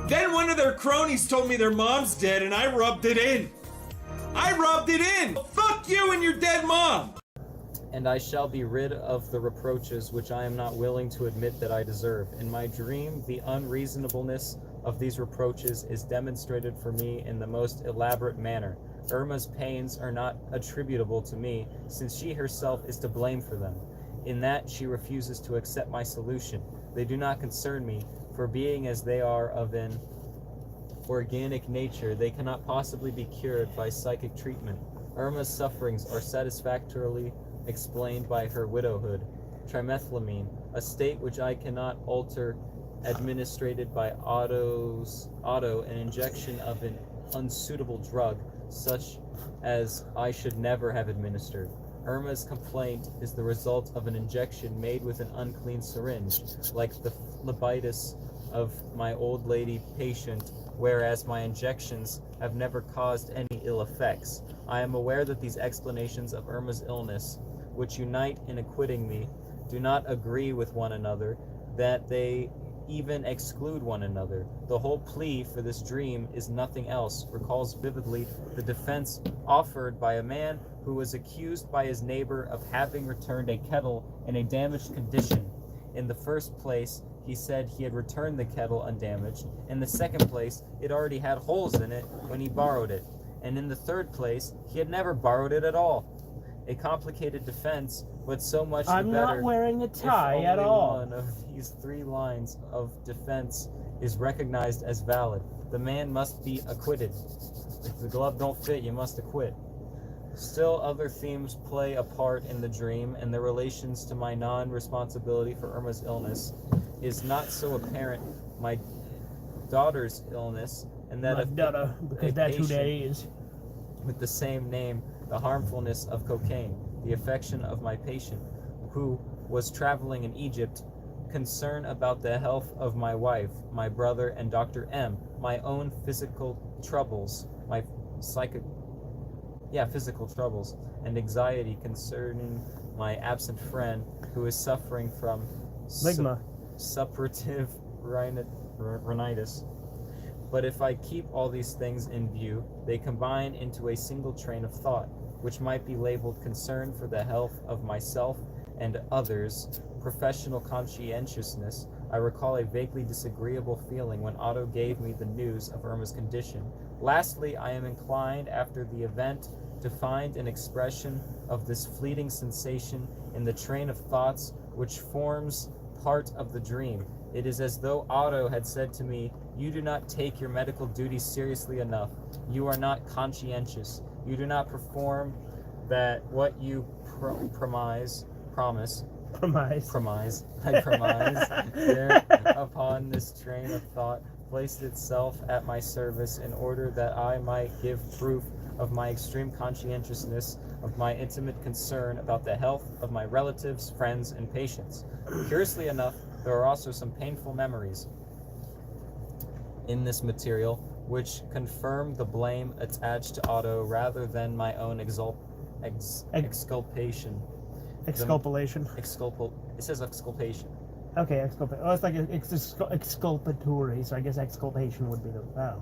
Then one of their cronies told me their mom's dead and I rubbed it in. Fuck you and your dead mom! And I shall be rid of the reproaches which I am not willing to admit that I deserve. In my dream, the unreasonableness of these reproaches is demonstrated for me in the most elaborate manner. Irma's pains are not attributable to me, since she herself is to blame for them. In that she refuses to accept my solution. They do not concern me, for being as they are of an organic nature, they cannot possibly be cured by psychic treatment. Irma's sufferings are satisfactorily explained by her widowhood. Trimethylamine, a state which I cannot alter, administered by Otto, an injection of an unsuitable drug, such as I should never have administered. Irma's complaint is the result of an injection made with an unclean syringe, like the phlebitis of my old lady patient, whereas my injections have never caused any ill effects. I am aware that these explanations of Irma's illness, which unite in acquitting me, do not agree with one another, that they even exclude one another. The whole plea for this dream is nothing else, recalls vividly the defense offered by a man who was accused by his neighbor of having returned a kettle in a damaged condition. In the first place, he said he had returned the kettle undamaged. In the second place, it already had holes in it when he borrowed it. And in the third place, he had never borrowed it at all. A complicated defense, but so much the better. I'm not wearing a tie if at all. One of these three lines of defense is recognized as valid. The man must be acquitted. If the glove don't fit, you must acquit. Still, other themes play a part in the dream, and the relations to my non-responsibility for Irma's illness is not so apparent. My daughter's illness, and that of daughter, because that's who that is. With the same name, the harmfulness of cocaine, the affection of my patient, who was traveling in Egypt, concern about the health of my wife, my brother, and Dr. M, my own physical troubles, my physical troubles, and anxiety concerning my absent friend, who is suffering from suppurative rhinitis. But if I keep all these things in view, they combine into a single train of thought, which might be labeled concern for the health of myself and others, professional conscientiousness. I recall a vaguely disagreeable feeling when Otto gave me the news of Irma's condition. Lastly, I am inclined, after the event, to find an expression of this fleeting sensation in the train of thoughts which forms part of the dream. It is as though Otto had said to me, "You do not take your medical duties seriously enough. You are not conscientious. You do not perform that what you promise. I promise. Thereupon this train of thought placed itself at my service in order that I might give proof of my extreme conscientiousness, of my intimate concern about the health of my relatives, friends, and patients. Curiously enough, there are also some painful memories in this material which confirm the blame attached to Otto rather than my own exculpation. Exculpation. It says exculpation. Okay, exculpation. Oh, it's like exculpatory, so I guess exculpation would be the... Oh.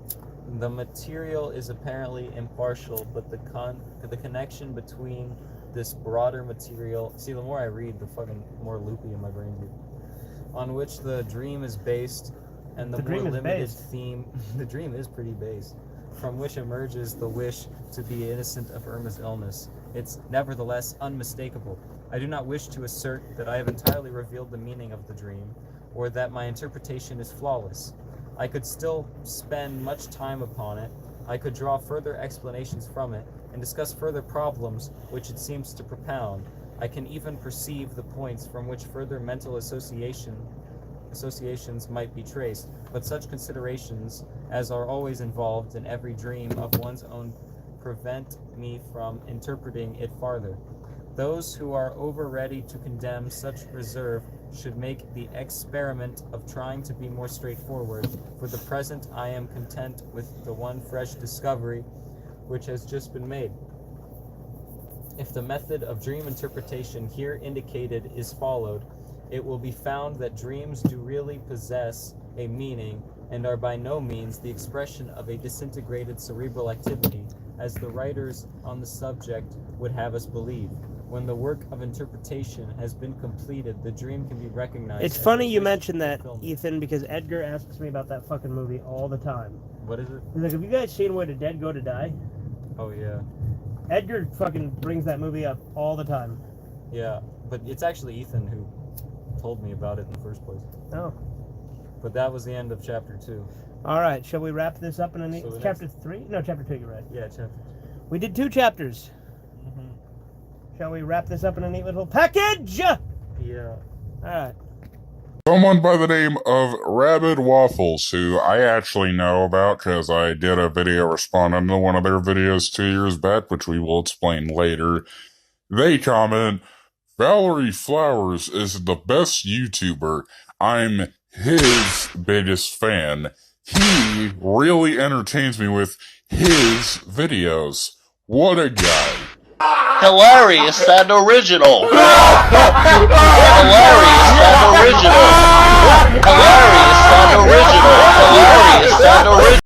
The material is apparently impartial, but the connection between this broader material... See, the more I read, the fucking more loopy in my brain gets. On which the dream is based, and the more limited theme... The dream is pretty based. From which emerges the wish to be innocent of Irma's illness. It's nevertheless unmistakable. I do not wish to assert that I have entirely revealed the meaning of the dream, or that my interpretation is flawless. I could still spend much time upon it. I could draw further explanations from it, and discuss further problems which it seems to propound. I can even perceive the points from which further mental associations might be traced, but such considerations as are always involved in every dream of one's own prevent me from interpreting it farther. Those who are over ready to condemn such reserve should make the experiment of trying to be more straightforward. For the present, I am content with the one fresh discovery which has just been made. If the method of dream interpretation here indicated is followed, it will be found that dreams do really possess a meaning, and are by no means the expression of a disintegrated cerebral activity, as the writers on the subject would have us believe. When the work of interpretation has been completed, the dream can be recognized. It's funny you mentioned that, Ethan, because Edgar asks me about that fucking movie all the time. What is it? He's like, have you guys seen Where the Dead Go to Die? Oh, yeah. Edgar fucking brings that movie up all the time. Yeah, but it's actually Ethan who told me about it in the first place. Oh. But that was the end of chapter 2. All right, shall we wrap this up in a neat... So chapter 3? No, chapter 2, you're right. Yeah, chapter 2. We did 2 chapters. Shall we wrap this up in a neat little package? Yeah. All right. Someone by the name of Rabid Waffles, who I actually know about because I did a video responding to one of their videos 2 years back, which we will explain later. They comment, Valerie Flowers is the best YouTuber. I'm his biggest fan. He really entertains me with his videos. What a guy. Hilarious and original. Hilarious and original.